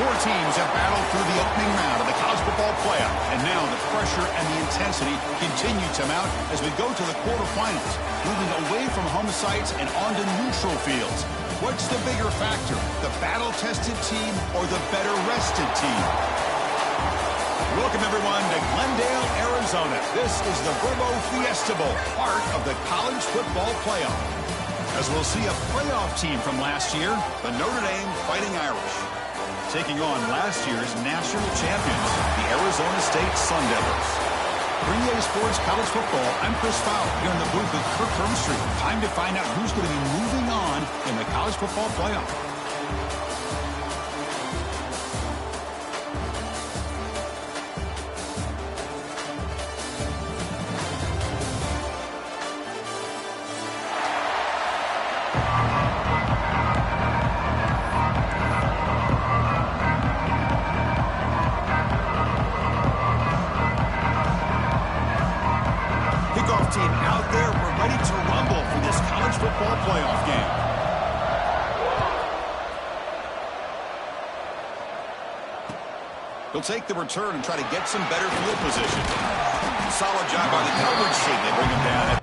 Four teams have battled through the opening round of the college football playoff, and now the pressure and the intensity continue to mount as we go to the quarterfinals, moving away from home sites and onto neutral fields. What's the bigger factor, the battle-tested team or the better-rested team? Welcome, everyone, to Glendale, Arizona. This is the Verbo Fiesta Bowl, part of the college football playoff. As we'll see a playoff team from last year, the Notre Dame Fighting Irish, taking on last year's national champions, the Arizona State Sun Devils. For EA Sports College Football, I'm Chris Fowler here in the booth with Kirk Hermstreet. Time to find out who's going to be moving on in the college football playoff. Team out there, we're ready to rumble for this college football playoff game. He'll take the return and try to get some better field position. Solid job by the coverage team. They bring him down.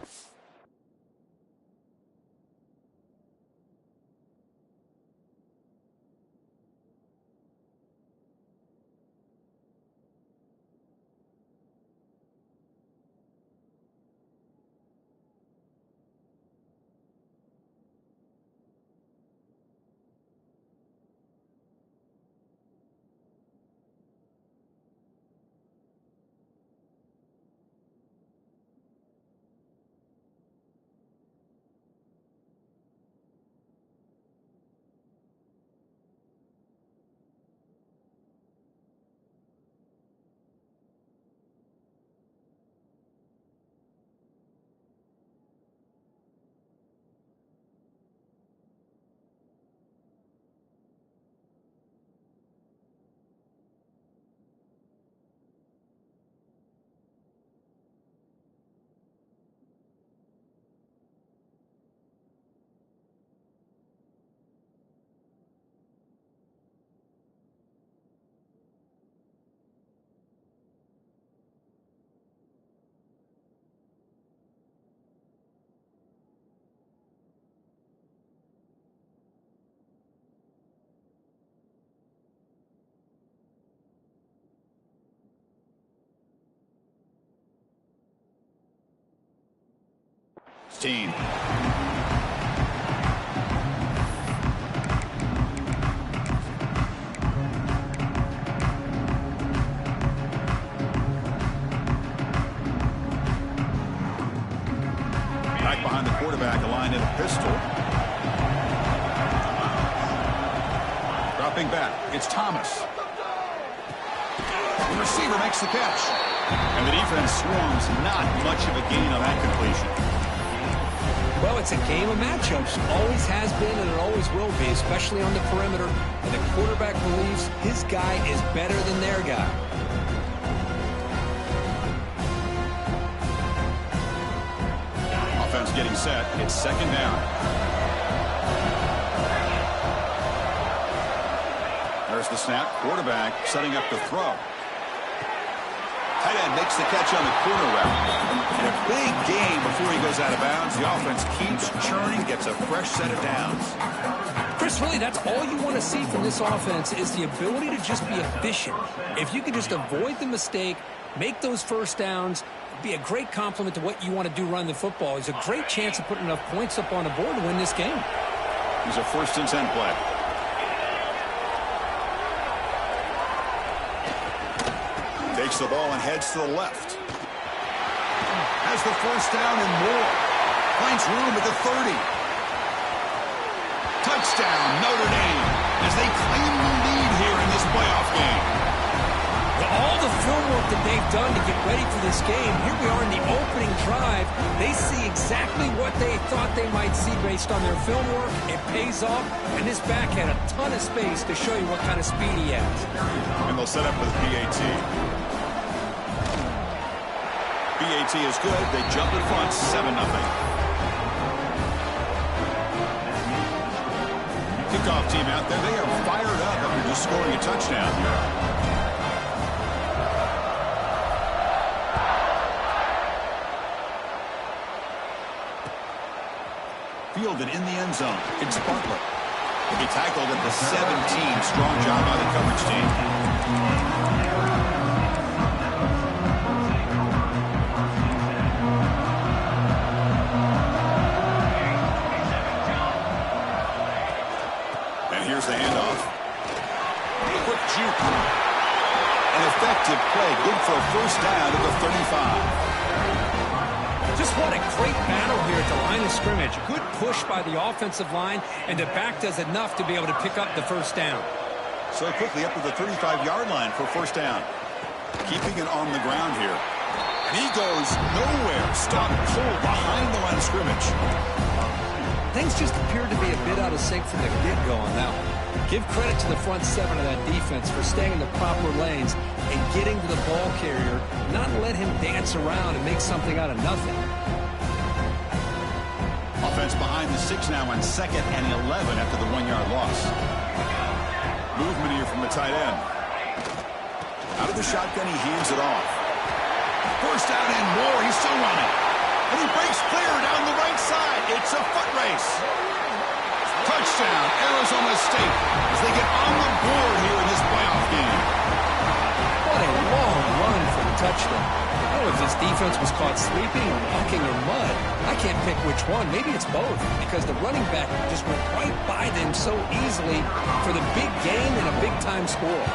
Team. Back behind the quarterback, aligned in a pistol. Dropping back, it's Thomas. The receiver makes the catch. And the defense swarms, not much of a gain on that completion. Well, it's a game of matchups. Always has been and it always will be, especially on the perimeter. And the quarterback believes his guy is better than their guy. Offense getting set. It's second down. There's the snap. Quarterback setting up the throw. Tight end makes the catch on the corner route. And a big gain before he goes out of bounds. The offense keeps churning, gets a fresh set of downs. Chris, really, that's all you want to see from this offense is the ability to just be efficient. If you can just avoid the mistake, make those first downs, be a great compliment to what you want to do running the football. It's a great chance of putting enough points up on the board to win this game. He's a 1st and 10 play. Takes the ball and heads to the left. Has the first down and more. Finds room at the 30. Touchdown, Notre Dame, as they claim the lead here in this playoff game. Well, all the film work that they've done to get ready for this game, here we are in the opening drive. They see exactly what they thought they might see based on their film work. It pays off, and this back had a ton of space to show you what kind of speed he has. And they'll set up with PAT. PAT is good. They jump in front, 7-0. Kickoff team out there. They are fired up after to scoring a touchdown. Fielded in the end zone. It's Butler. He tackled at the 17. Strong job by the coverage team. And here's the handoff. Quick juke. An effective play. Good for a first down at the 35. Just what a great battle here at the line of scrimmage. Good push by the offensive line, and the back does enough to be able to pick up the first down. So quickly up to the 35-yard line for first down. Keeping it on the ground here. And he goes nowhere. Stopped cold behind the line of scrimmage. Things just appeared to be a bit out of sync from the get-go on that one. Give credit to the front seven of that defense for staying in the proper lanes and getting to the ball carrier, not let him dance around and make something out of nothing. Offense behind the 6 now on 2nd and 11 after the 1-yard loss. Movement here from the tight end. Out of the shotgun, he hands it off. First down and more. He's still running. And he breaks clear down the right side. It's a foot race. Touchdown, Arizona State, as they get on the board here in this playoff game. What a long run for the touchdown. I don't know if this defense was caught sleeping or walking in mud. I can't pick which one. Maybe it's both, because the running back just went right by them so easily for the big gain and a big-time score.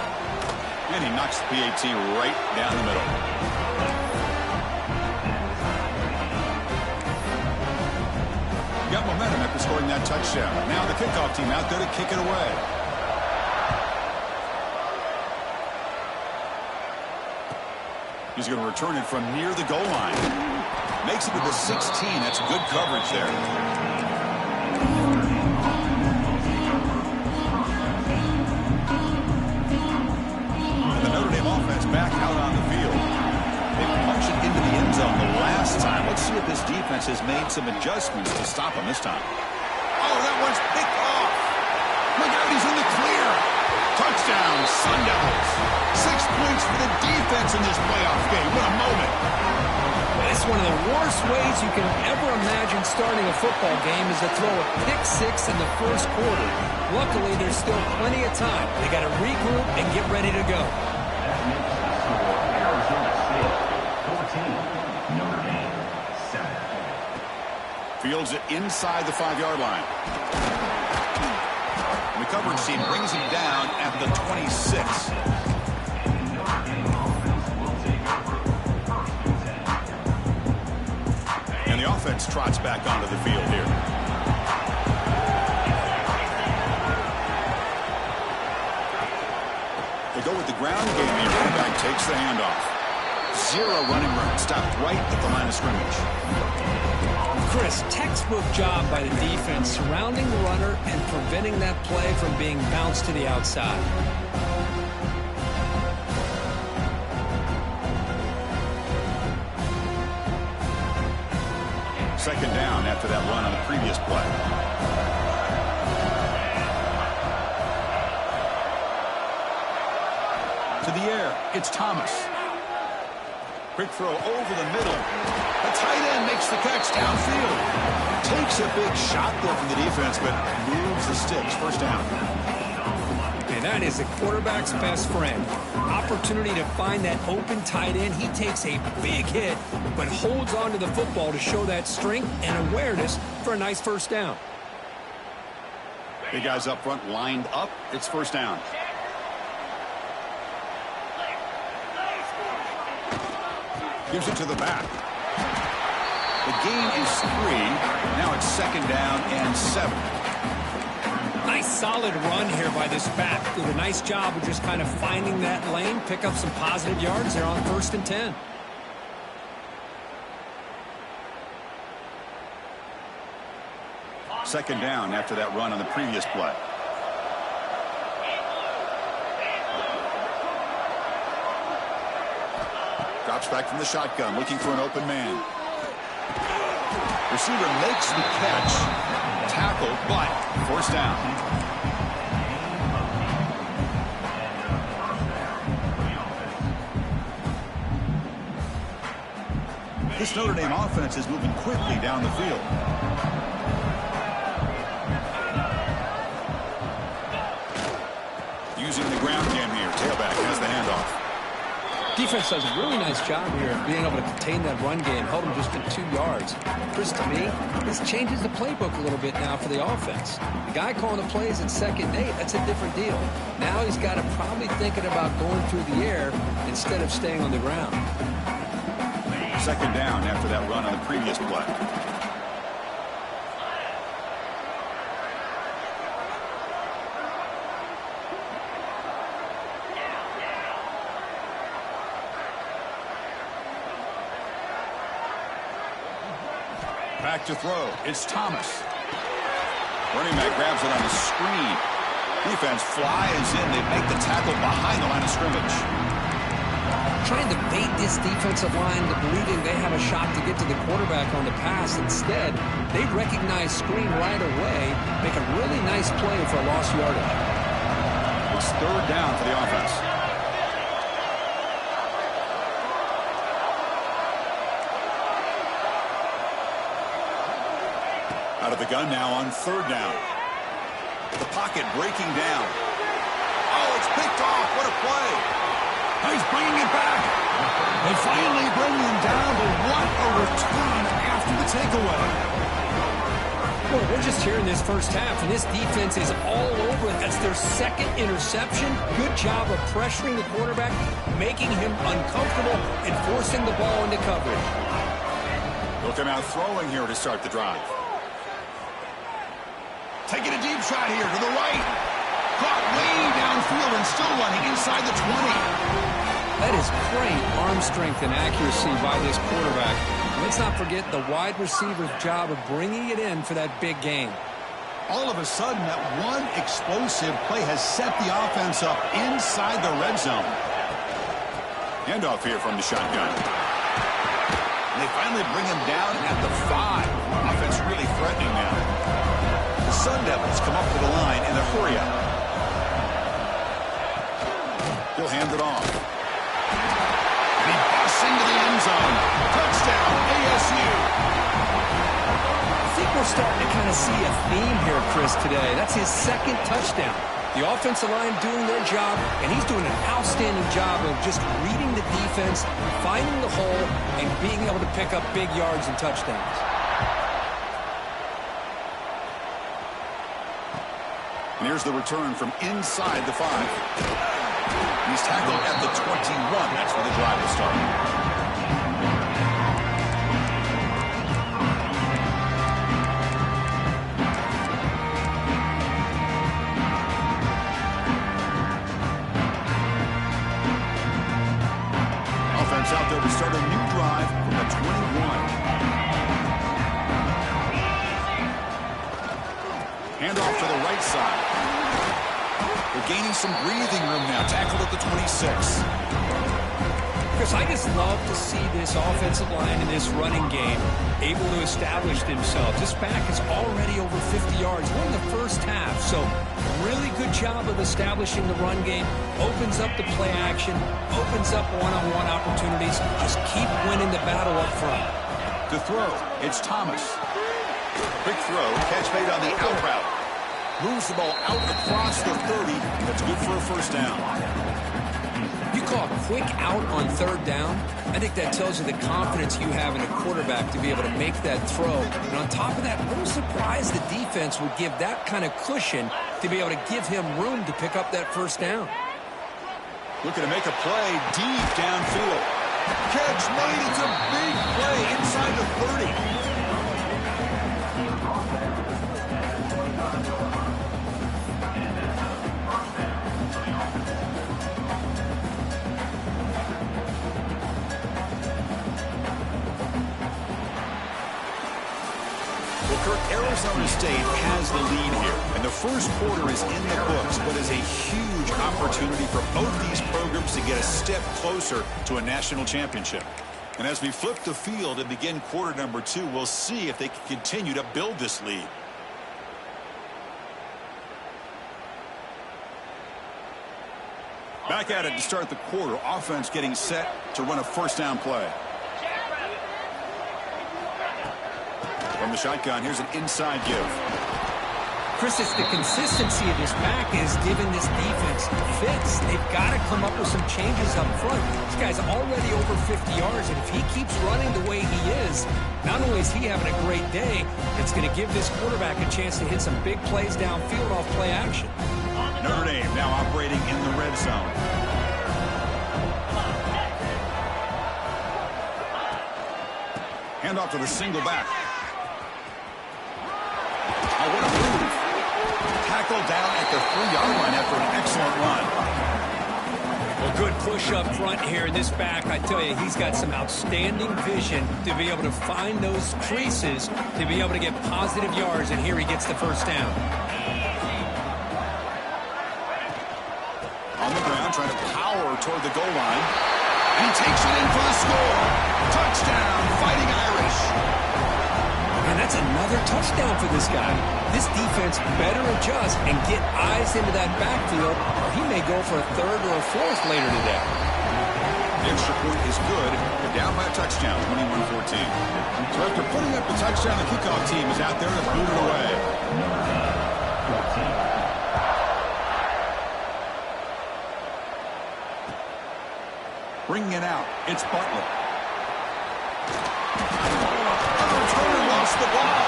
And he knocks the PAT right down the middle. Got momentum after scoring that touchdown. Now the kickoff team out there to kick it away. He's going to return it from near the goal line. Makes it to the 16. That's good coverage there. And the Notre Dame offense back out on the field. They punched it into the end zone the last time. Let's see if this defense has made some adjustments to stop him this time. Oh, that one's picked off. Look out, he's in the clear. Touchdown, Sun Devils. 6 points for the defense in this playoff game. What a moment. It's one of the worst ways you can ever imagine starting a football game is to throw a pick-6 in the first quarter. Luckily, there's still plenty of time. They got to regroup and get ready to go. Fields it inside the 5-yard line. And the coverage team brings him down at the 26. And the offense trots back onto the field here. They go with the ground game. The running back takes the handoff. 0 running room. Stopped right at the line of scrimmage. Chris, textbook job by the defense surrounding the runner and preventing that play from being bounced to the outside. Second down after that run on the previous play. To the air, it's Thomas. Quick throw over the middle. The tight end makes the catch downfield. Takes a big shot there from the defense, but moves the sticks. First down. And that is the quarterback's best friend. Opportunity to find that open tight end. He takes a big hit, but holds on to the football to show that strength and awareness for a nice first down. Big guys up front lined up. It's first down. Gives it to the back. The gain is 3. Now it's second down and 7. Nice solid run here by this back. Did a nice job of just kind of finding that lane, pick up some positive yards there on 1st and 10. Second down after that run on the previous play. Drops back from the shotgun, looking for an open man. Receiver makes the catch. Tackle, but first down. This Notre Dame offense is moving quickly down the field. Using the ground game here. Tailback has the handoff. Defense does a really nice job here of being able to contain that run game. Held him just to 2 yards. Chris, to me, this changes the playbook a little bit now for the offense. The guy calling the plays at 2nd and 8, that's a different deal. Now he's got to probably thinking about going through the air instead of staying on the ground. 2nd down after that run on the previous play. Back to throw. It's Thomas. Running back grabs it on the screen. Defense flies in. They make the tackle behind the line of scrimmage. Trying to bait this defensive line to believing they have a shot to get to the quarterback on the pass. Instead, they recognize screen right away, make a really nice play for a lost yardage. It's 3rd down for the offense. Out of the gun now on 3rd down. The pocket breaking down. Oh, it's picked off. What a play. He's bringing it back. They finally bring him down, but what a return after the takeaway. Well, we're just here in this first half, and this defense is all over it. That's their 2nd interception. Good job of pressuring the quarterback, making him uncomfortable, and forcing the ball into coverage. They'll come out throwing here to start the drive. Taking a deep shot here to the right. Caught way downfield and still running inside the 20. That is great arm strength and accuracy by this quarterback. Let's not forget the wide receiver's job of bringing it in for that big game. All of a sudden, that one explosive play has set the offense up inside the red zone. Handoff here from the shotgun. And they finally bring him down at the 5. Offense really threatening now. The Sun Devils come up to the line in a hurry-up. He'll hand it off. And he busts into the end zone. Touchdown, ASU. I think we're starting to kind of see a theme here, Chris, today. That's his 2nd touchdown. The offensive line doing their job, and he's doing an outstanding job of just reading the defense, finding the hole, and being able to pick up big yards and touchdowns. And here's the return from inside the 5. He's tackled at the 21. That's where the drive will start. Offense out there to start a new drive from the 21. Handoff to the right side. They're gaining some breathing room now. Tackled at the 26. Chris, I just love to see this offensive line in this running game able to establish themselves. This back is already over 50 yards. We're in the first half, so really good job of establishing the run game. Opens up the play action, opens up one-on-one opportunities. Just keep winning the battle up front. To throw, it's Thomas. Quick throw, catch made on the out route. Moves the ball out across the 30. That's good for a 1st down. You call a quick out on 3rd down. I think that tells you the confidence you have in a quarterback to be able to make that throw. And on top of that, I'm surprised the defense would give that kind of cushion to be able to give him room to pick up that 1st down. Looking to make a play deep downfield. Catch made. It's a big play inside the 30. Arizona State has the lead here, and the first quarter is in the books, but is a huge opportunity for both these programs to get a step closer to a national championship. And as we flip the field and begin quarter number 2, we'll see if they can continue to build this lead. Back at it to start the quarter. Offense getting set to run a 1st down play. From the shotgun, here's an inside give. Chris, it's the consistency of this back is giving this defense fits. They've got to come up with some changes up front. This guy's already over 50 yards, and if he keeps running the way he is, not only is he having a great day, it's going to give this quarterback a chance to hit some big plays downfield off play action. Notre Dame now operating in the red zone. Handoff to the single back. Oh, what a move. Tackled down at the 3-yard line after an excellent run. Well, good push up front here in this back. I tell you, he's got some outstanding vision to be able to find those creases, to be able to get positive yards, and here he gets the first down. On the ground, trying to power toward the goal line. And he takes it in for the score. Touchdown, Fighting Irish. And that's another touchdown for this guy. This defense better adjust and get eyes into that backfield, or he may go for a third or a fourth later today. The extra point is good. They're down by a touchdown, 21-14. So after putting up the touchdown, the kickoff team is out there to boot it away. Bringing it out, it's Butler. Returner lost the ball.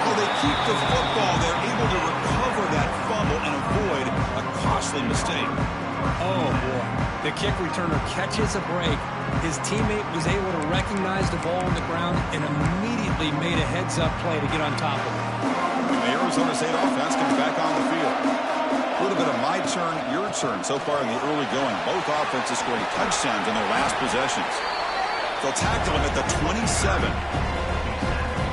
Oh, they keep the football. They're able to recover that fumble and avoid a costly mistake. Oh, boy. The kick returner catches a break. His teammate was able to recognize the ball on the ground and immediately made a heads-up play to get on top of it. The Arizona State offense comes back on the field. A little bit of my turn, your turn so far in the early going. Both offenses scoring touchdowns in their last possessions. They'll tackle him at the 27.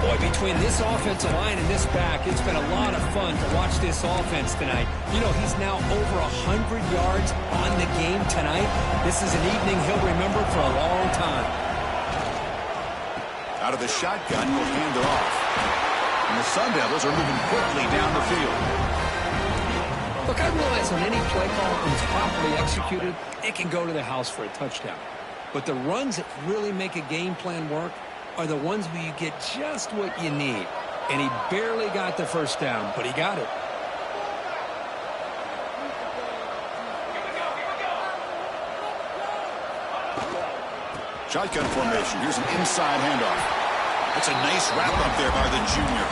Boy, between this offensive line and this back, it's been a lot of fun to watch this offense tonight. You know, he's now over 100 yards on the game tonight. This is an evening he'll remember for a long time. Out of the shotgun, he'll hand it off. And the Sun Devils are moving quickly down the field. Look, I realize on any play call, when it's properly executed, it can go to the house for a touchdown. But the runs that really make a game plan work are the ones where you get just what you need. And he barely got the first down, but he got it. Shotgun formation. Here's an inside handoff. That's a nice wrap up there by the junior.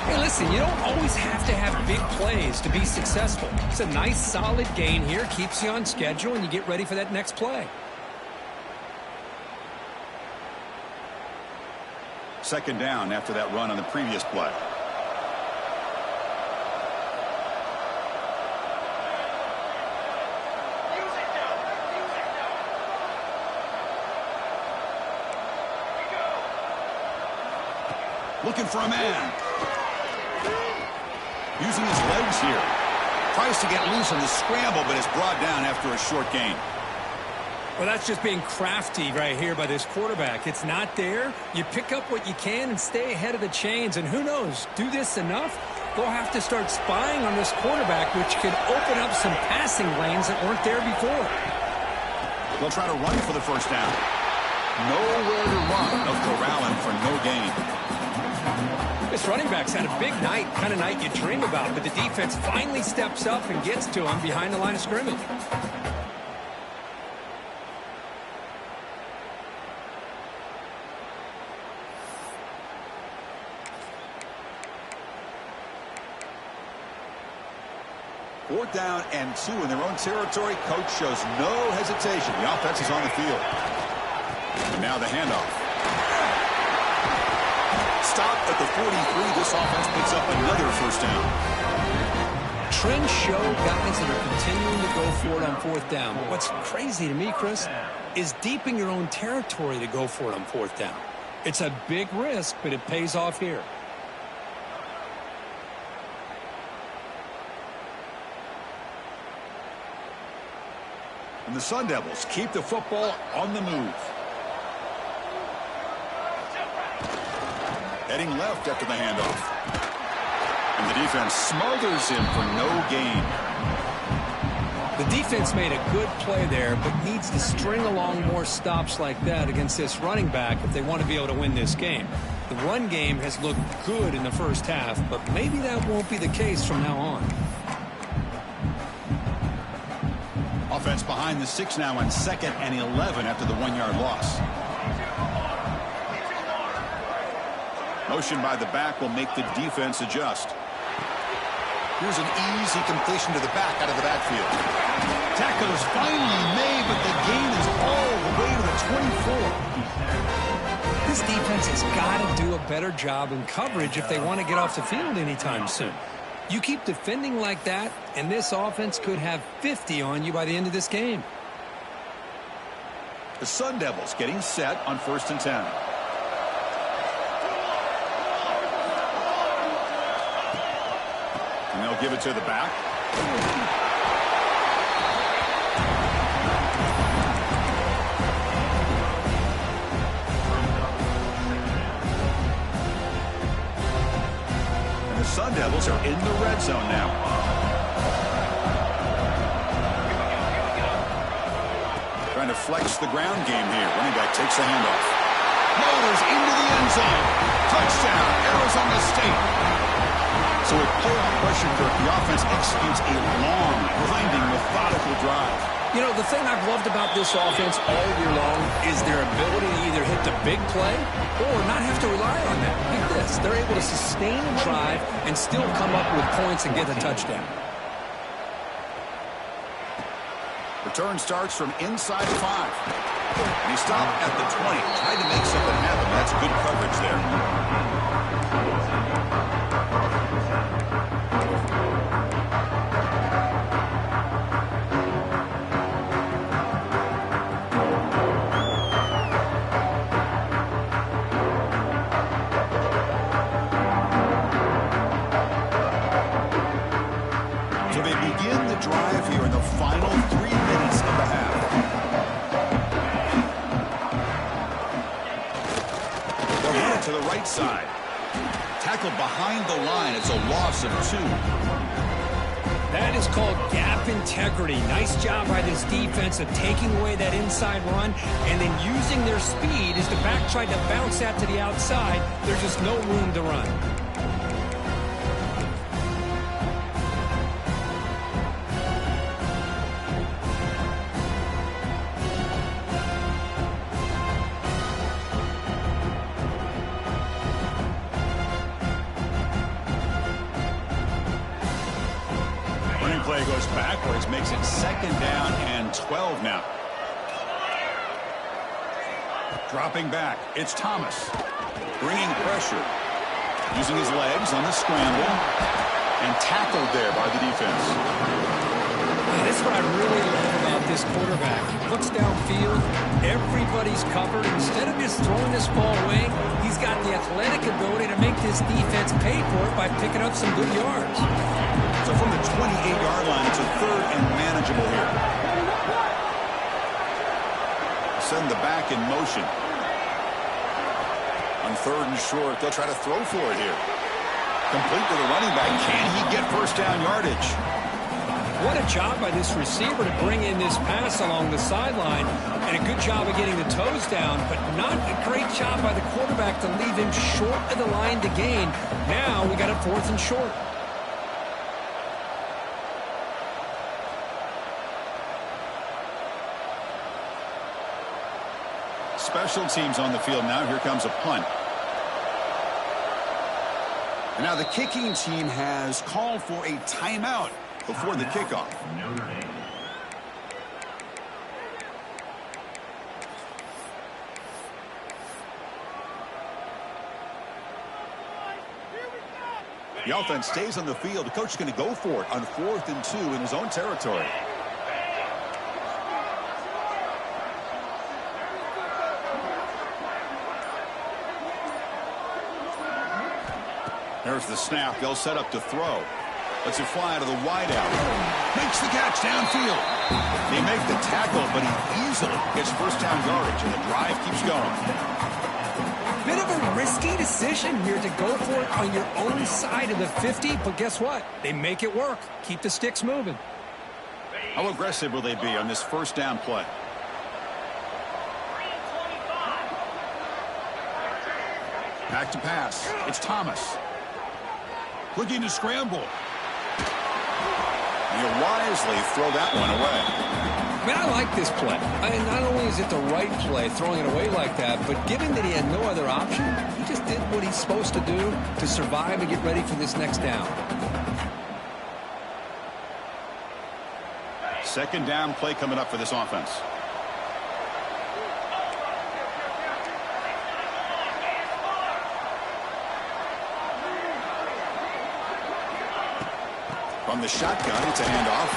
Hey, listen, you don't always have to have big plays to be successful. It's a nice, solid gain here. Keeps you on schedule, and you get ready for that next play. Second down after that run on the previous play. Looking for a man. Using his legs here. Tries to get loose on the scramble, but is brought down after a short gain. Well, that's just being crafty right here by this quarterback. It's not there. You pick up what you can and stay ahead of the chains. And who knows, do this enough, they'll have to start spying on this quarterback, which could open up some passing lanes that weren't there before. They'll try to run for the first down. Nowhere to run. No corralling for no gain. This running back's had a big night, kind of night you dream about, but the defense finally steps up and gets to him behind the line of scrimmage. Fourth down and 2 in their own territory. Coach shows no hesitation. The offense is on the field. And now the handoff. Stop at the 43. This offense picks up another first down. Trends show guys that are continuing to go for it on fourth down. But what's crazy to me, Chris, is deep in your own territory to go for it on fourth down. It's a big risk, but it pays off here. And the Sun Devils keep the football on the move. Heading left after the handoff. And the defense smothers him for no gain. The defense made a good play there, but needs to string along more stops like that against this running back if they want to be able to win this game. The run game has looked good in the first half, but maybe that won't be the case from now on. Offense behind the 6 now on 2nd and 11 after the 1-yard loss. Motion by the back will make the defense adjust. Here's an easy completion to the back out of the backfield. Tackle is finally made, but the gain is all the way to the 24. This defense has got to do a better job in coverage if they want to get off the field anytime soon. You keep defending like that, and this offense could have 50 on you by the end of this game. The Sun Devils getting set on 1st and 10. And they'll give it to the back. And the Sun Devils are in the red zone now. Trying to flex the ground game here. Running back takes the handoff. Motors into the end zone. Touchdown, Arizona State. So with playoff pressure, Kirk, the offense executes a long, grinding, methodical drive. You know, the thing I've loved about this offense all year long is their ability to either hit the big play or not have to rely on that. Look at this. They're able to sustain a drive and still come up with points and get a touchdown. Return starts from inside the 5. And he stopped at the 20. Tried to make something happen. That's good coverage there. So they begin the drive here in the final 3 minutes of the half. They'll run it to the right side. Tackled behind the line. It's a loss of 2. That is called gap integrity. Nice job by this defense of taking away that inside run and then using their speed as the back tried to bounce that to the outside. There's just no room to run. Play goes backwards, makes it 2nd down and 12 now. Dropping back, it's Thomas. Bringing pressure. Using his legs on the scramble. And tackled there by the defense. Yeah, that's what I really love about this quarterback. He looks downfield, everybody's covered. Instead of just throwing this ball away, he's got the athletic ability to make this defense pay for it by picking up some good yards. So from the 28-yard line, it's a 3rd and manageable here. Send the back in motion. On 3rd and short, they'll try to throw for it here. Complete to the running back. Can he get first down yardage? What a job by this receiver to bring in this pass along the sideline, and a good job of getting the toes down, but not a great job by the quarterback to leave him short of the line to gain. Now we got a 4th and short. Special teams on the field now. Here comes a punt. And now the kicking team has called for a timeout before the kickoff. The offense stays on the field. The coach is going to go for it on 4th and 2 in his own territory. There's the snap. They'll set up to throw. Lets it fly out of the wideout. Makes the catch downfield. They make the tackle, but he easily gets first down yardage, and the drive keeps going. Bit of a risky decision here to go for it on your own side of the 50, but guess what? They make it work. Keep the sticks moving. How aggressive will they be on this first down play? Back to pass. It's Thomas. Looking to scramble. You wisely throw that one away. Man, I like this play. Not only is it the right play, throwing it away like that, but given that he had no other option, he just did what he's supposed to do to survive and get ready for this next down. Second down play coming up for this offense. From the shotgun, it's a handoff.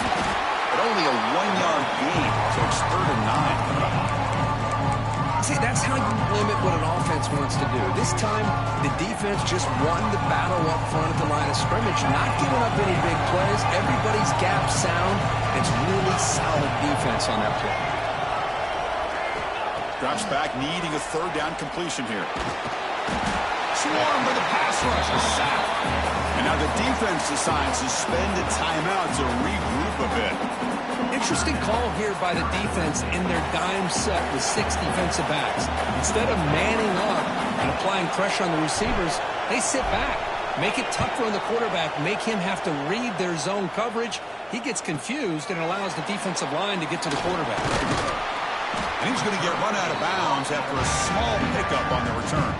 But only a 1-yard gain, so it's 3rd and 9 coming up. See, that's how you limit what an offense wants to do. This time, the defense just won the battle up front at the line of scrimmage, not giving up any big plays. Everybody's gap sound. It's really solid defense on that play. Drops back, needing a 3rd down completion here. Swarmed by the pass rush, a sack. And now the defense decides to spend a timeout to regroup a bit. Interesting call here by the defense in their dime set with 6 defensive backs. Instead of manning up and applying pressure on the receivers, they sit back, make it tougher on the quarterback, make him have to read their zone coverage. He gets confused and allows the defensive line to get to the quarterback. And he's going to get run out of bounds after a small pickup on the return.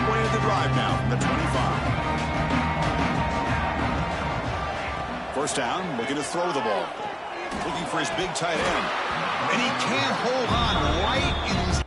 Play of the drive now from the 25. First down, looking to throw the ball. Looking for his big tight end. And he can't hold on right in his...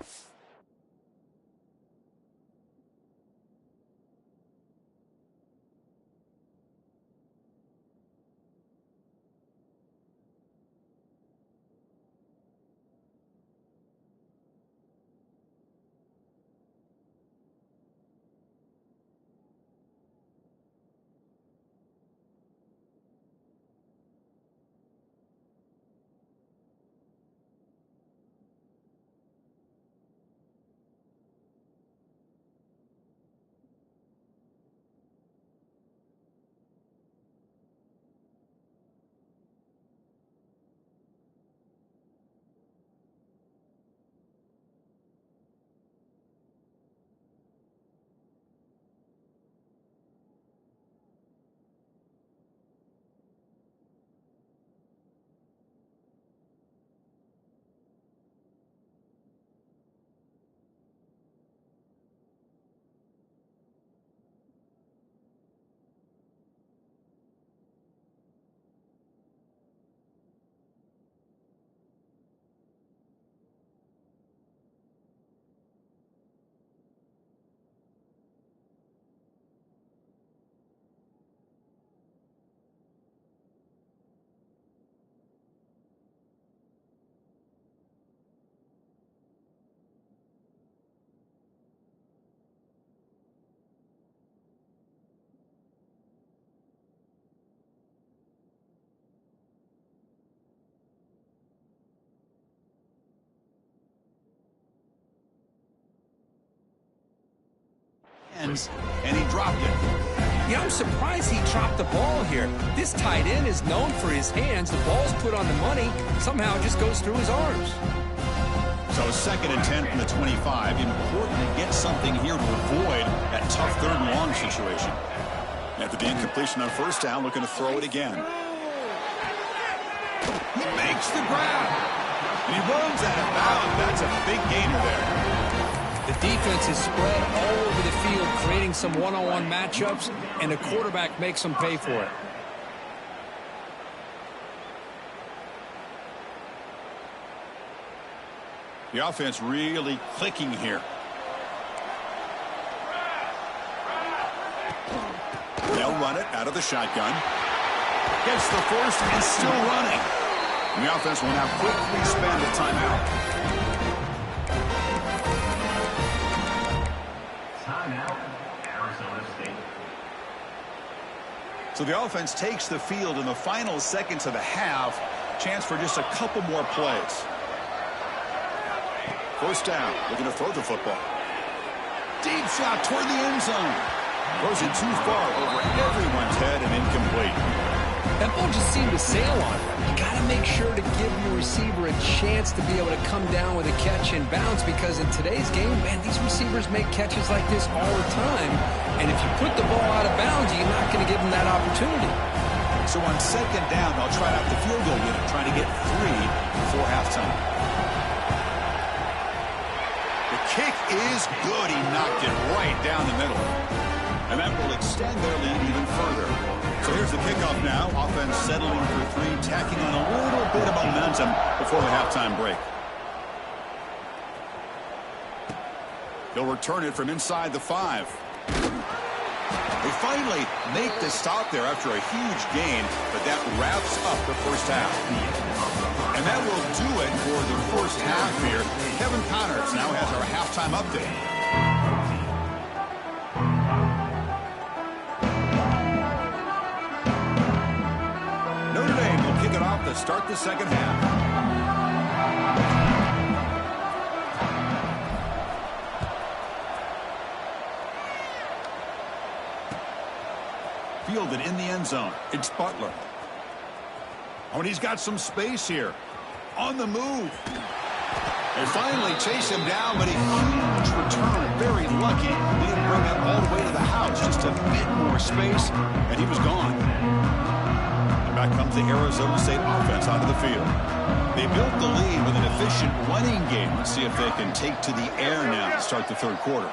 And he dropped it. Yeah, I'm surprised he dropped the ball here. This tight end is known for his hands. The ball's put on the money. Somehow it just goes through his arms. So 2nd and 10 from the 25. Important to get something here to avoid that tough 3rd and long situation. After the incompletion on 1st down, looking to throw it again. He makes the grab. And he runs out of bounds. That's a big gainer there. The defense is spread all over the field, creating some one-on-one matchups, and the quarterback makes them pay for it. The offense really clicking here. They'll run it out of the shotgun. Gets the first and still running. And the offense will now quickly spend a timeout. So the offense takes the field in the final seconds of the half. Chance for just a couple more plays. First down, looking to throw the football. Deep shot toward the end zone. Throws it too far over everyone's head and incomplete. That ball just seemed to sail on him. You got to make sure to give your receiver a chance to be able to come down with a catch and bounce, because in today's game, man, these receivers make catches like this all the time. And if you put the ball out of bounds, you're not going to give them that opportunity. So on second down, they'll try out the field goal unit, trying to get 3 before halftime. The kick is good. He knocked it right down the middle. And that will extend their lead even further. So here's the kickoff now. Offense settling for 3, tacking on a little bit of momentum before the halftime break. He'll return it from inside the 5. They finally make the stop there after a huge gain, but that wraps up the first half. And that will do it for the first half here. Kevin Connors now has our halftime update. Notre Dame will kick it off to start the second half. Fielded in the end zone. It's Butler. Oh, and he's got some space here. On the move. They finally chase him down, but a huge return. Very lucky. He didn't bring that all the way to the house. Just a bit more space, and he was gone. And back comes the Arizona State offense onto the field. They built the lead with an efficient running game. Let's see if they can take to the air now to start the third quarter.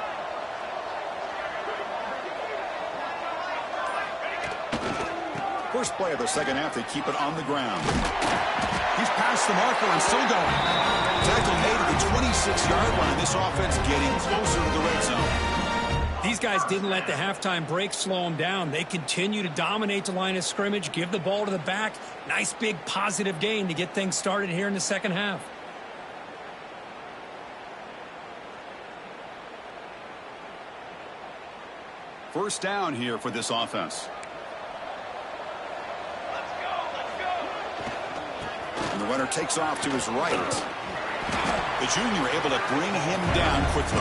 First play of the second half, they keep it on the ground. He's past the marker and still going. Tackle made at the 26-yard line. This offense getting closer to the red zone. These guys didn't let the halftime break slow them down. They continue to dominate the line of scrimmage, give the ball to the back. Nice big positive gain to get things started here in the second half. First down here for this offense. And the runner takes off to his right. The junior able to bring him down quickly.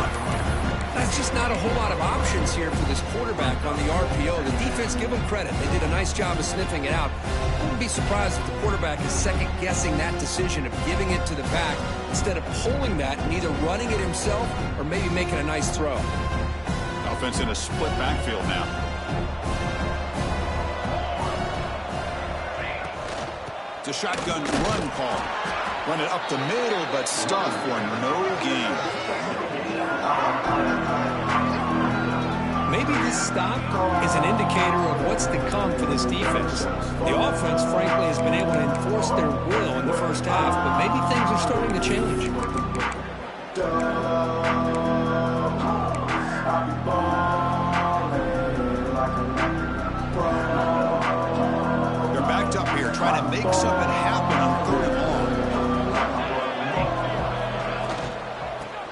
That's just not a whole lot of options here for this quarterback on the RPO. The defense, give them credit. They did a nice job of sniffing it out. I wouldn't be surprised if the quarterback is second-guessing that decision of giving it to the back instead of pulling that and either running it himself or maybe making a nice throw. Offense in a split backfield now. It's a shotgun run call. Run it up the middle, but stuffed for no gain. Maybe this stop is an indicator of what's to come for this defense. The offense, frankly, has been able to enforce their will in the first half, but maybe things are starting to change. They're backed up here, trying to make something happen on third and long.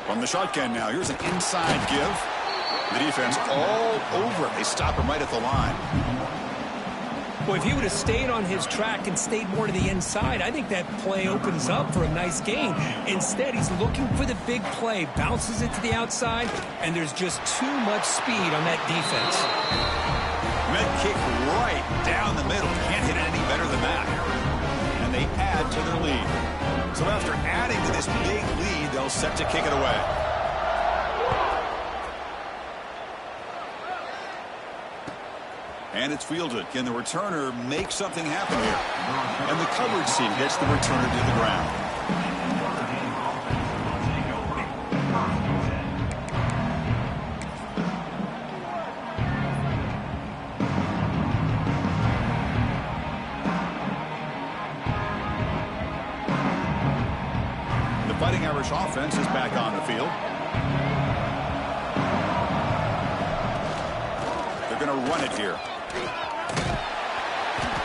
From the shotgun now, here's an inside give. The defense all over it. They stop him right at the line. Boy, if he would have stayed on his track and stayed more to the inside, I think that play opens up for a nice gain. Instead, he's looking for the big play, bounces it to the outside, and there's just too much speed on that defense. Med kick right down the middle. Can't hit it any better than that. And they add to their lead. So after adding to this big lead, they'll set to kick it away. And it's fielded. Can the returner make something happen here? And the coverage team gets the returner to the ground. The Fighting Irish offense is back on the field. They're going to run it here.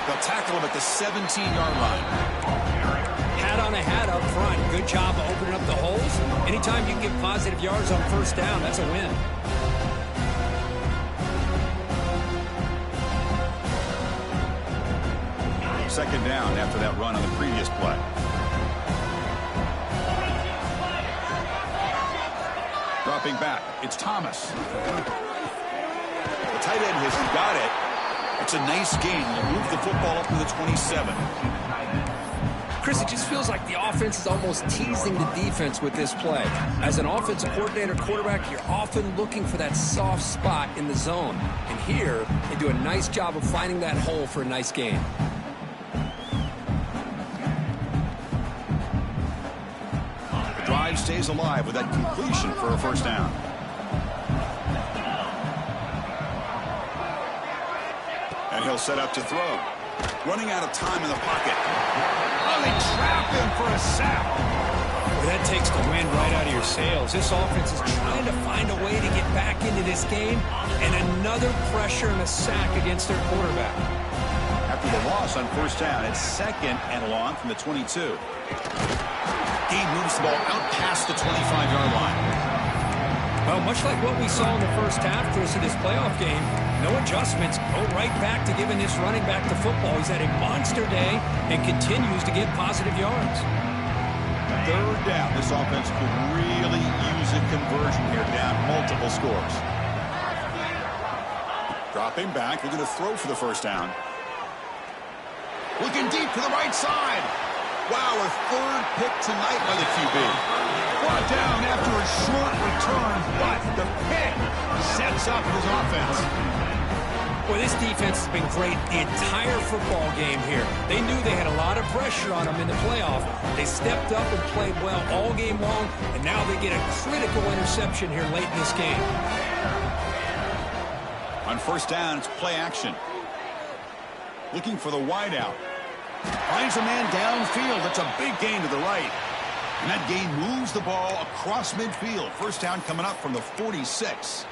They'll tackle him at the 17-yard line. Hat on a hat up front. Good job of opening up the holes. Anytime you can get positive yards on first down, that's a win. Second down after that run on the previous play. Dropping back, it's Thomas. The tight end has got it. It's a nice gain. They'll move the football up to the 27. Chris, it just feels like the offense is almost teasing the defense with this play. As an offensive coordinator, quarterback, you're often looking for that soft spot in the zone. And here, they do a nice job of finding that hole for a nice gain. The drive stays alive with that completion for a first down. And he'll set up to throw. Running out of time in the pocket. Oh, they trap him for a sack. Well, that takes the wind right out of your sails. This offense is trying to find a way to get back into this game, and another pressure and a sack against their quarterback. After the loss on first down, it's 2nd and long from the 22. He moves the ball out past the 25-yard line. Well, much like what we saw in the first half, Chris, of this playoff game, no adjustments, go right back to giving this running back the football. He's had a monster day and continues to get positive yards. 3rd down. This offense could really use a conversion here, down multiple scores. Dropping back, they're going to throw for the first down. Looking deep to the right side. Wow, a 3rd pick tonight by the QB. Brought down after a short return, but the pick sets up his offense. Well, this defense has been great the entire football game here. They knew they had a lot of pressure on them in the playoff. They stepped up and played well all game long, and now they get a critical interception here late in this game. On first down, it's play action. Looking for the wideout. Finds a man downfield. That's a big gain to the right. And that gain moves the ball across midfield. First down coming up from the 46.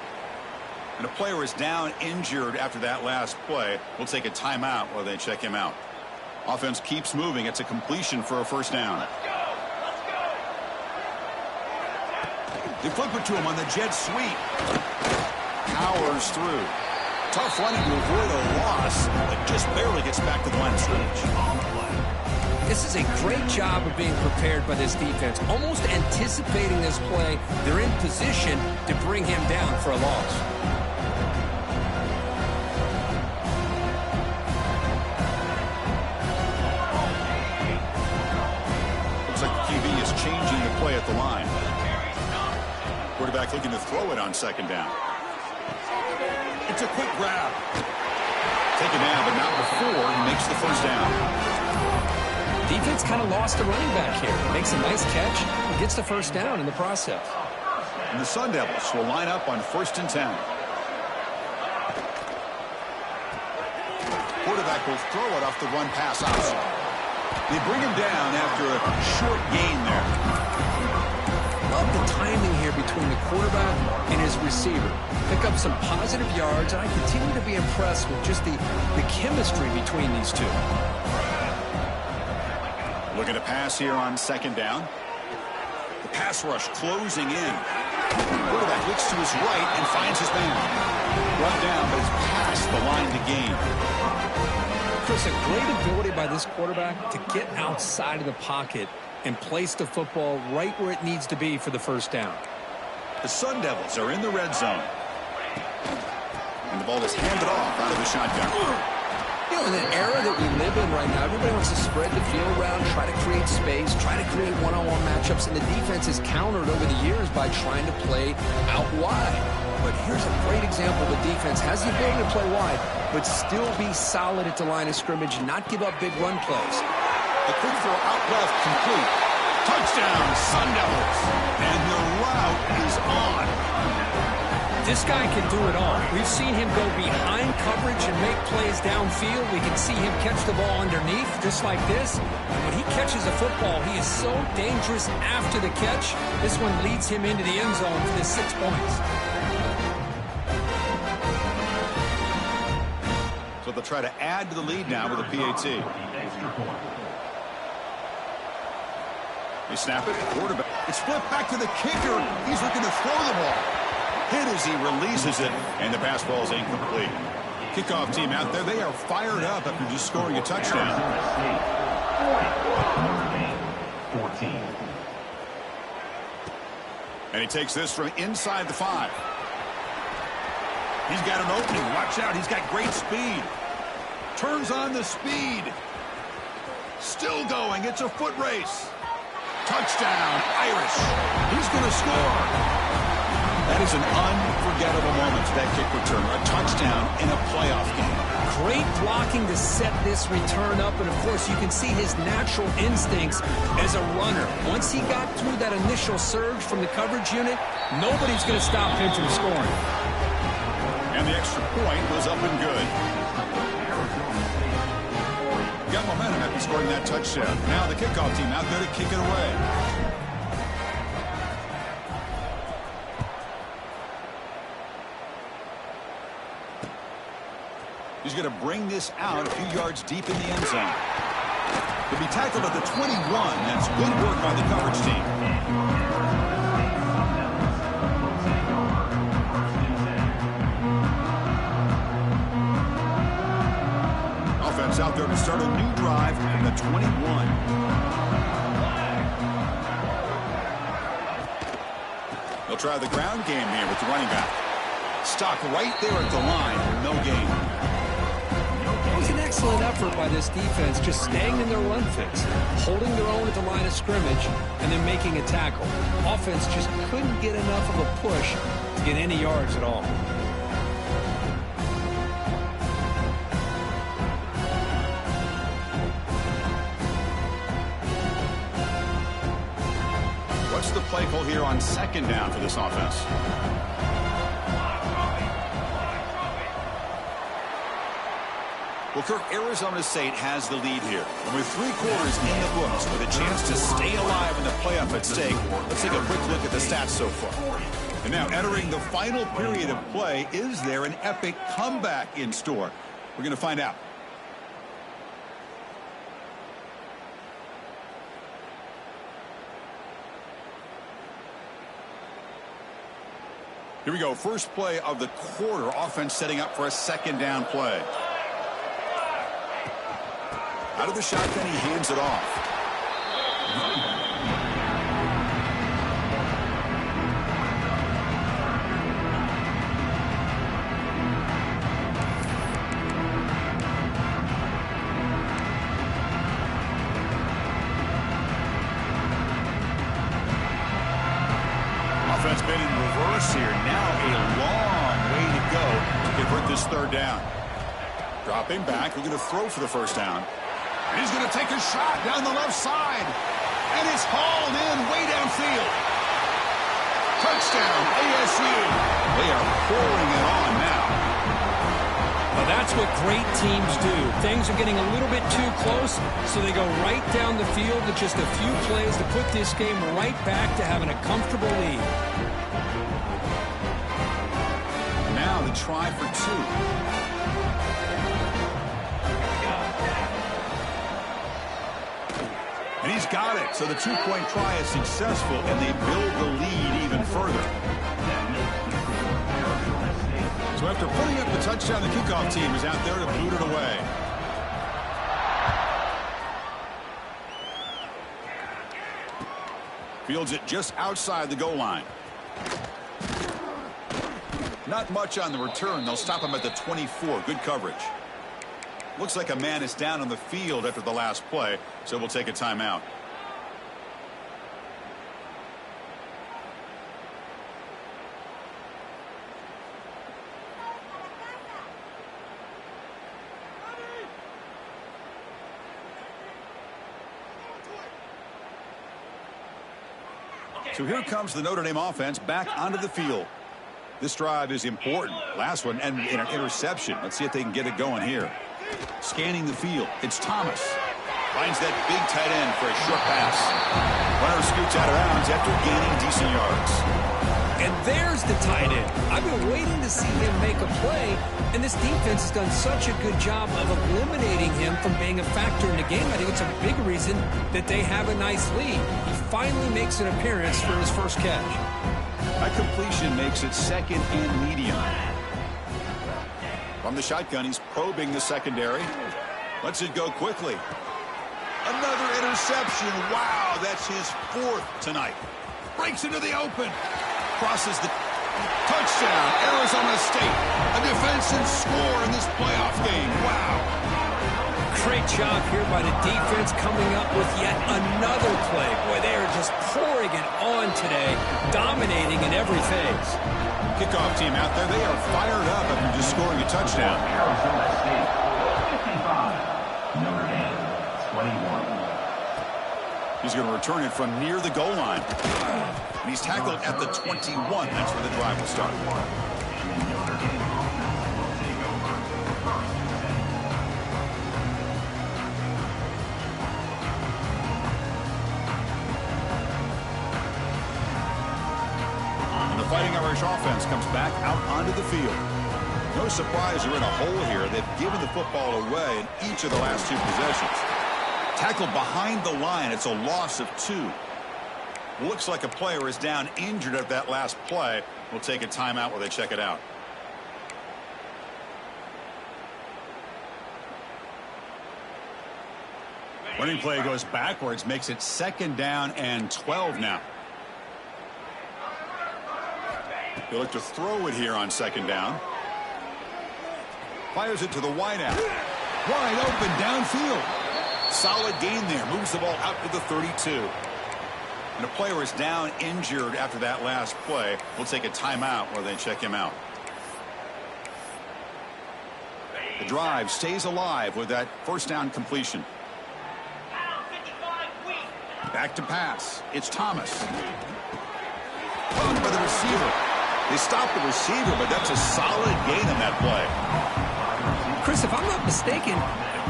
And a player is down injured after that last play. We'll take a timeout while they check him out. Offense keeps moving. It's a completion for a first down. They flip it to him on the jet sweep. Powers through. Tough running to avoid a loss, but just barely gets back to the line of scrimmage. This is a great job of being prepared by this defense. Almost anticipating this play, they're in position to bring him down for a loss. Looks like the QB is changing the play at the line. Quarterback looking to throw it on second down. It's a quick grab. Taken down, but not before he makes the first down. Defense kind of lost the running back here. Makes a nice catch and gets the first down in the process. And the Sun Devils will line up on 1st and 10. Quarterback will throw it off the run pass option. They bring him down after a short gain there. Love the timing here between the quarterback and his receiver. Pick up some positive yards, and I continue to be impressed with just the chemistry between these two. Looking to pass here on second down. The pass rush closing in. Quarterback looks to his right and finds his man. Run down, but it's past the line to gain. Chris, a great ability by this quarterback to get outside of the pocket and place the football right where it needs to be for the first down. The Sun Devils are in the red zone. And the ball is handed off out of the shotgun. You know, in an era that we live in right now, everybody wants to spread the field around, try to create space, try to create one-on-one matchups, and the defense is countered over the years by trying to play out wide. But here's a great example. The defense has the ability to play wide, but still be solid at the line of scrimmage, not give up big run plays. A quick throw out left, complete. Touchdown, Sun Devils. And the route is on. This guy can do it all. We've seen him go behind coverage and make plays downfield. We can see him catch the ball underneath, just like this. And when he catches a football, he is so dangerous after the catch. This one leads him into the end zone for the 6 points. So they'll try to add to the lead now with a PAT. They snap it, quarterback. It's flipped back to the kicker. He's looking to throw the ball. Hit as he releases it, and the pass ball is incomplete. Kickoff team out there, they are fired up after just scoring a touchdown. 14. And he takes this from inside the 5. He's got an opening. Watch out. He's got great speed. Turns on the speed. Still going. It's a foot race. Touchdown, Irish. He's going to score. That is an unforgettable moment for that kick return. A touchdown in a playoff game. Great blocking to set this return up, and of course you can see his natural instincts as a runner. Once he got through that initial surge from the coverage unit, nobody's going to stop him from scoring. And the extra point was up and good. Got momentum after scoring that touchdown. Now the kickoff team out there to kick it away. He's going to bring this out a few yards deep in the end zone. He'll be tackled at the 21. That's good work by the coverage team. Offense out there to start a new drive from the 21. They'll try the ground game here with the running back. Stock right there at the line. No gain. It was an excellent effort by this defense, just staying in their run fix, holding their own at the line of scrimmage, and then making a tackle. Offense just couldn't get enough of a push to get any yards at all. What's the play call here on second down for this offense? Well, Kirk, Arizona State has the lead here. And with 3 quarters in the books with a chance to stay alive in the playoff at stake, let's take a quick look at the stats so far. And now entering the final period of play, is there an epic comeback in store? We're going to find out. Here we go. First play of the quarter. Offense setting up for a second down play. Out of the shotgun, he hands it off. Offense been in reverse here. Now a long way to go to convert this third down. Dropping back. We're going to throw for the first down. And he's going to take a shot down the left side. And it's hauled in way downfield. Touchdown, ASU. They are pouring it on now. Well, that's what great teams do. Things are getting a little bit too close, so they go right down the field with just a few plays to put this game right back to having a comfortable lead. Now the try for 2. And he's got it. So the 2-point try is successful, and they build the lead even further. So after putting up the touchdown, the kickoff team is out there to boot it away. Fields it just outside the goal line. Not much on the return. They'll stop him at the 24. Good coverage. Looks like a man is down on the field after the last play, so we'll take a timeout. So here comes the Notre Dame offense back onto the field. This drive is important. Last one and an interception. Let's see if they can get it going here. Scanning the field. It's Thomas. Finds that big tight end for a short pass. Runner scoots out of bounds after gaining decent yards. And there's the tight end. I've been waiting to see him make a play, and this defense has done such a good job of eliminating him from being a factor in the game. I think it's a big reason that they have a nice lead. He finally makes an appearance for his first catch. That completion makes it second and medium. From the shotgun, he's probing the secondary. Lets it go quickly. Another interception. Wow, that's his 4th tonight. Breaks into the open. Crosses the Touchdown, Arizona State. A defensive score in this playoff game. Wow. Great job here by the defense coming up with yet another play. Boy, they are just pouring it on today, dominating in every phase. Kickoff team out there, they are fired up after just scoring a touchdown. Arizona State, 55, Notre Dame, 21. He's going to return it from near the goal line. And he's tackled at the 21. That's where the drive will start. Fighting Irish offense comes back out onto the field. No surprise they're in a hole here. They've given the football away in each of the last two possessions. Tackled behind the line. It's a loss of 2. Looks like a player is down injured at that last play. We'll take a timeout while they check it out. Running play goes backwards, makes it 2nd down and 12 now. He'll look to throw it here on 2nd down. Fires it to the wideout. Wide open downfield. Solid gain there. Moves the ball out to the 32. And a player is down injured after that last play. We'll take a timeout while they check him out. The drive stays alive with that 1st down completion. Back to pass. It's Thomas. Caught by the receiver. They stopped the receiver, but that's a solid gain on that play. Chris, if I'm not mistaken,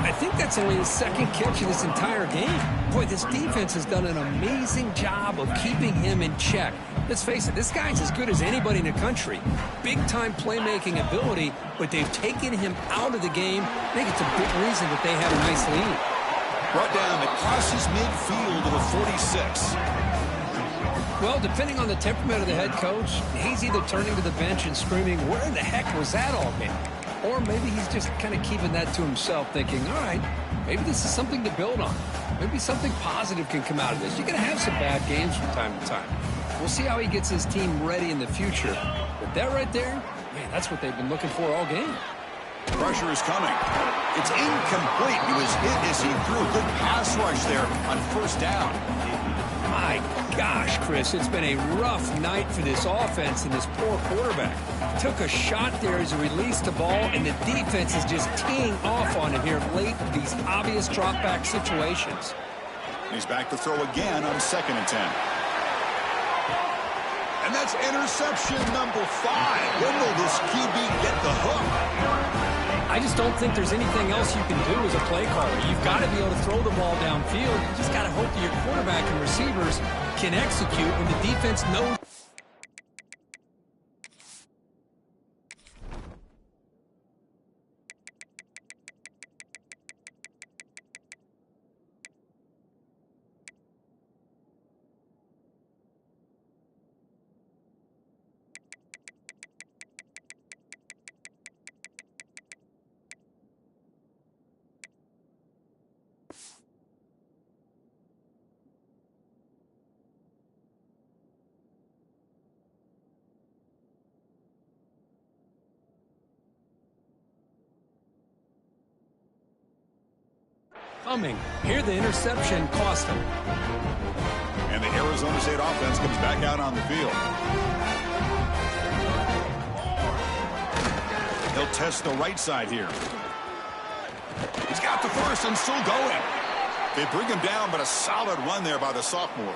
I think that's only his 2nd catch of this entire game. Boy, this defense has done an amazing job of keeping him in check. Let's face it, this guy's as good as anybody in the country. Big-time playmaking ability, but they've taken him out of the game. I think it's a big reason that they have a nice lead. Brought down, it crosses midfield to the 46. Well, depending on the temperament of the head coach, he's either turning to the bench and screaming, where the heck was that all game? Or maybe he's just kind of keeping that to himself, thinking, all right, maybe this is something to build on. Maybe something positive can come out of this. You're going to have some bad games from time to time. We'll see how he gets his team ready in the future. But that right there, man, that's what they've been looking for all game. Pressure is coming. It's incomplete. He was hit as he threw. Good pass rush there on 1st down. My gosh, Chris, it's been a rough night for this offense and this poor quarterback. Took a shot there as he released the ball, and the defense is just teeing off on him here late in these obvious drop-back situations. He's back to throw again on 2nd and 10. And that's interception number 5. When will this QB get the hook? I just don't think there's anything else you can do as a play caller. You've got to be able to throw the ball downfield. You just got to hope that your quarterback and receivers can execute when the defense knows. Coming. Here the interception cost him. And the Arizona State offense comes back out on the field. He'll test the right side here. He's got the 1st and still going. They bring him down, but a solid run there by the sophomore.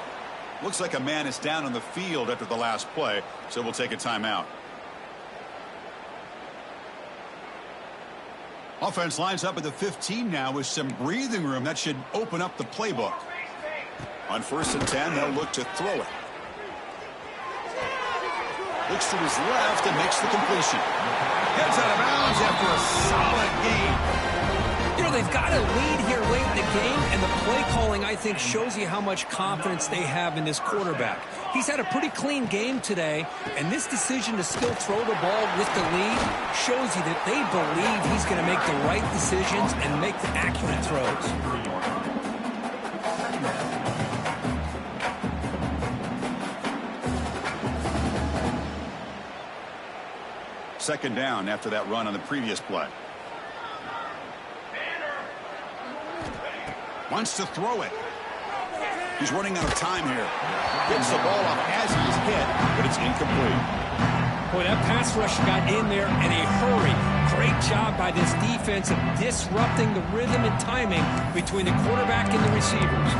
Looks like a man is down on the field after the last play, so we'll take a timeout. Offense lines up at the 15 now with some breathing room. That should open up the playbook. On 1st and 10, they'll look to throw it. Looks to his left and makes the completion. Gets out of bounds after a solid game. You know, they've got a lead here late in the game, and the play calling, I think, shows you how much confidence they have in this quarterback. He's had a pretty clean game today, and this decision to still throw the ball with the lead shows you that they believe he's going to make the right decisions and make the accurate throws. second down after that run on the previous play. Wants to throw it. He's running out of time here. Gets the ball off as he's hit, but it's incomplete. Boy, that pass rush got in there in a hurry. Great job by this defense of disrupting the rhythm and timing between the quarterback and the receivers.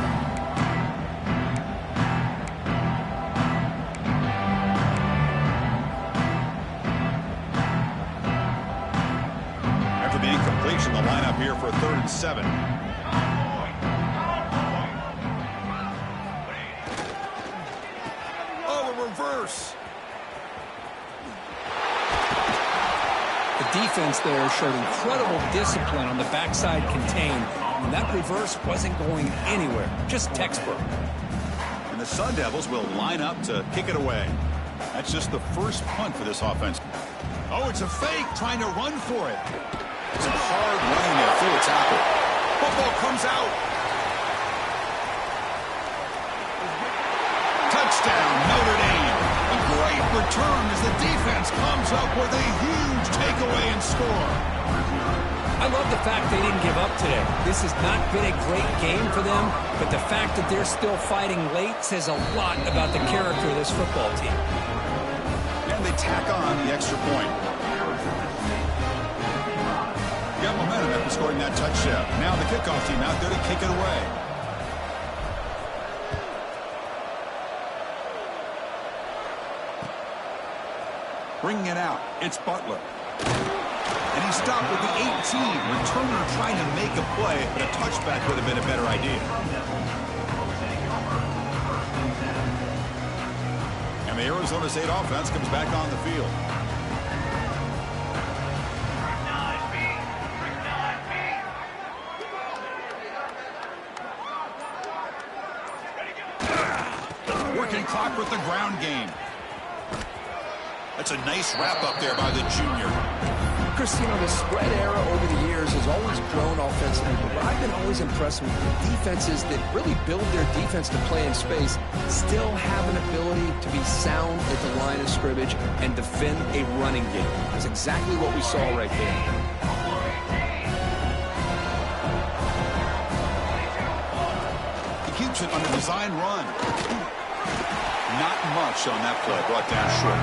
After the incompletion, the lineup here for 3rd and 7. Reverse. The defense there showed incredible discipline on the backside contained, and that reverse wasn't going anywhere. Just textbook. And the Sun Devils will line up to kick it away. That's just the first punt for this offense. Oh, it's a fake, trying to run for it. Some hard running there through a tackle. Football comes out. Touchdown, Notre Dame. A great return as the defense comes up with a huge takeaway and score. I love the fact they didn't give up today. This has not been a great game for them, but the fact that they're still fighting late says a lot about the character of this football team. And they tack on the extra point. Got momentum after scoring that touchdown. Now the kickoff team out there to kick it away. Bringing it out, it's Butler. And he stopped with the 18. Returner trying to make a play, but a touchback would have been a better idea. And the Arizona State offense comes back on the field. Working clock with the ground game. That's a nice wrap up there by the junior. Chris, you know, the spread era over the years has always grown offensively, but I've been always impressed with the defenses that really build their defense to play in space, still have an ability to be sound at the line of scrimmage and defend a running game. That's exactly what we saw right there. He keeps it on the design run. Not much on that play, brought down short.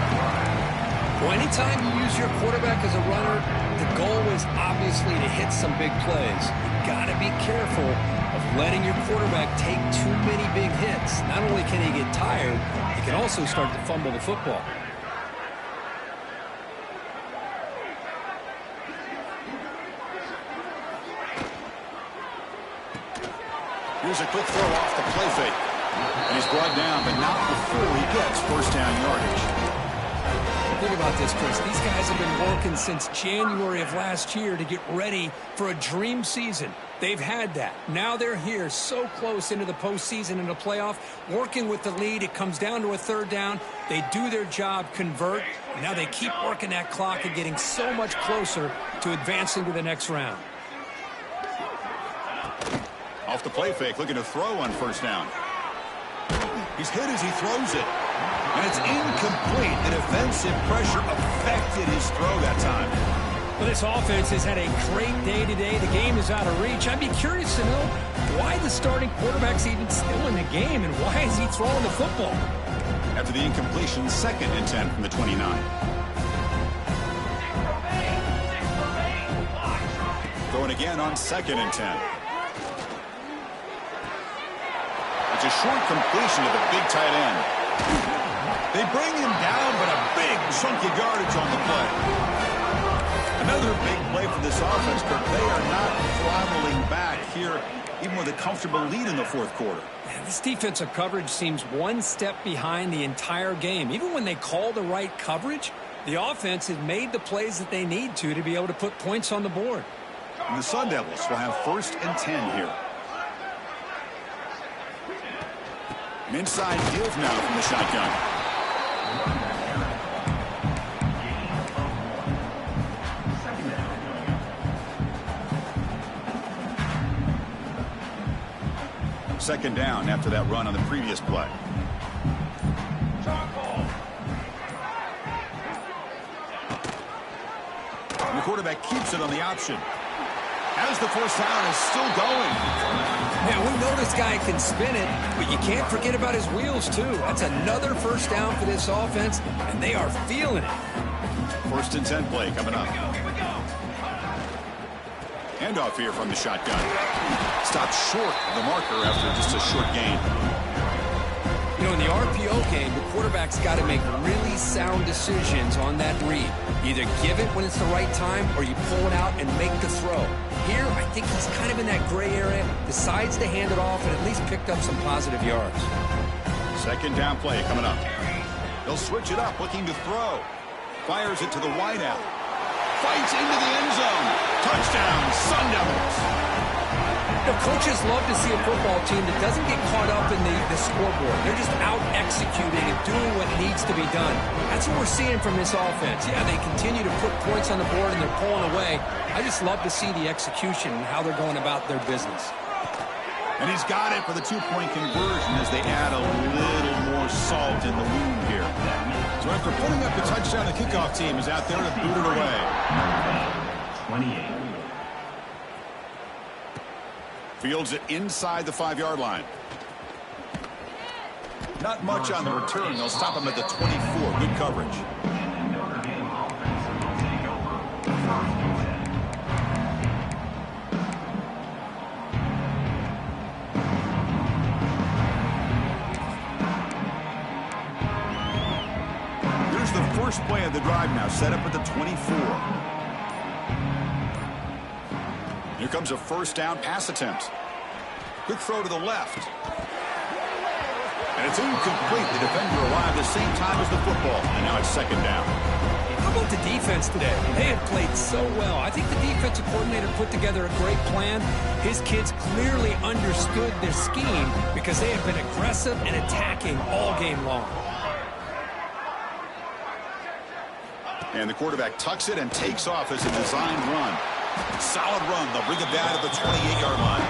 Well, anytime you use your quarterback as a runner, the goal is obviously to hit some big plays. You got to be careful of letting your quarterback take too many big hits. Not only can he get tired, he can also start to fumble the football. Here's a quick throw off the play fake. And he's brought down, but not before he gets first down yardage. Think about this, Chris. These guys have been working since January of last year to get ready for a dream season. They've had that. Now they're here so close into the postseason and the playoff, working with the lead. It comes down to a third down. They do their job, convert. And now they keep working that clock and getting so much closer to advancing to the next round. Off the play fake, looking to throw on first down. He's hit as he throws it. And it's incomplete. The defensive pressure affected his throw that time. Well, this offense has had a great day today. The game is out of reach. I'd be curious to know why the starting quarterback's even still in the game and why is he throwing the football? After the incompletion, 2nd and 10 from the 29. Going again on 2nd and 10. It's a short completion to the big tight end. They bring him down, but a big chunk of yardage on the play. Another big play for this offense, but they are not throttling back here, even with a comfortable lead in the 4th quarter. Man, this defensive coverage seems one step behind the entire game. Even when they call the right coverage, the offense has made the plays that they need to be able to put points on the board. And the Sun Devils will have 1st and 10 here. An inside give now from the shotgun. Second down after that run on the previous play. quarterback keeps it on the option. As the first down is still going. Man, we know this guy can spin it, but you can't forget about his wheels, too. That's another first down for this offense, and they are feeling it. 1st and 10 play coming up. Handoff here from the shotgun. Stopped short of the marker after just a short gain. You know, in the RPO game, the quarterback's got to make really sound decisions on that read. Either give it when it's the right time or you pull it out and make the throw. Here, I think he's kind of in that gray area, decides to hand it off and at least picked up some positive yards. 2nd down play coming up. They'll switch it up, looking to throw. Fires it to the wideout. Fights into the end zone. Touchdown, Sun Devils. The coaches love to see a football team that doesn't get caught up in the scoreboard. They're just out executing and doing what needs to be done. That's what we're seeing from this offense. Yeah, they continue to put points on the board and they're pulling away. I just love to see the execution and how they're going about their business. And he's got it for the 2-point conversion as they add a little more salt in the wound here. So after putting up the touchdown, the kickoff team is out there to boot it away. 28. Fields it inside the 5-yard line. Not much on the return. They'll stop him at the 24. Good coverage. Here's the first play of the drive now, set up at the 24. Here comes a 1st down pass attempt. Quick throw to the left. And it's incomplete. The defender arrived at the same time as the football. And now it's 2nd down. How about the defense today? They have played so well. I think the defensive coordinator put together a great plan. His kids clearly understood their scheme because they have been aggressive and attacking all game long. And the quarterback tucks it and takes off as a designed run. Solid run. They'll bring it down to the 28-yard line.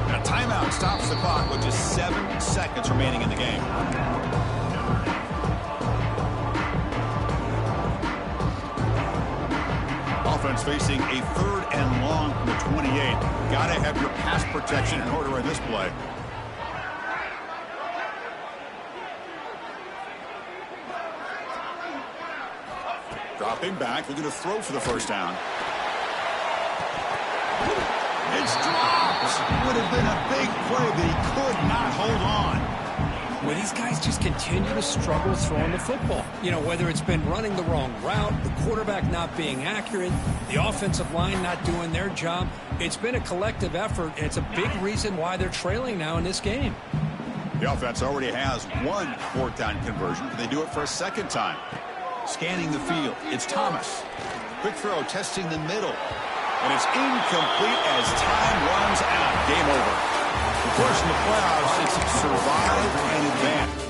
A timeout stops the clock with just 7 seconds remaining in the game. Offense facing a 3rd and long from the 28. Got to have your pass protection in order in this play. Dropping back, looking to throw for the 1st down. It's dropped. Would have been a big play, but he could not hold on. Well, these guys just continue to struggle throwing the football. You know, whether it's been running the wrong route, the quarterback not being accurate, the offensive line not doing their job. It's been a collective effort, and it's a big reason why they're trailing now in this game. The offense already has 1 4th down conversion. They do it for a 2nd time. Scanning the field, it's Thomas. Quick throw, testing the middle. And it's incomplete as time runs out. Game over. Of course, in the playoffs, it's survive and advance.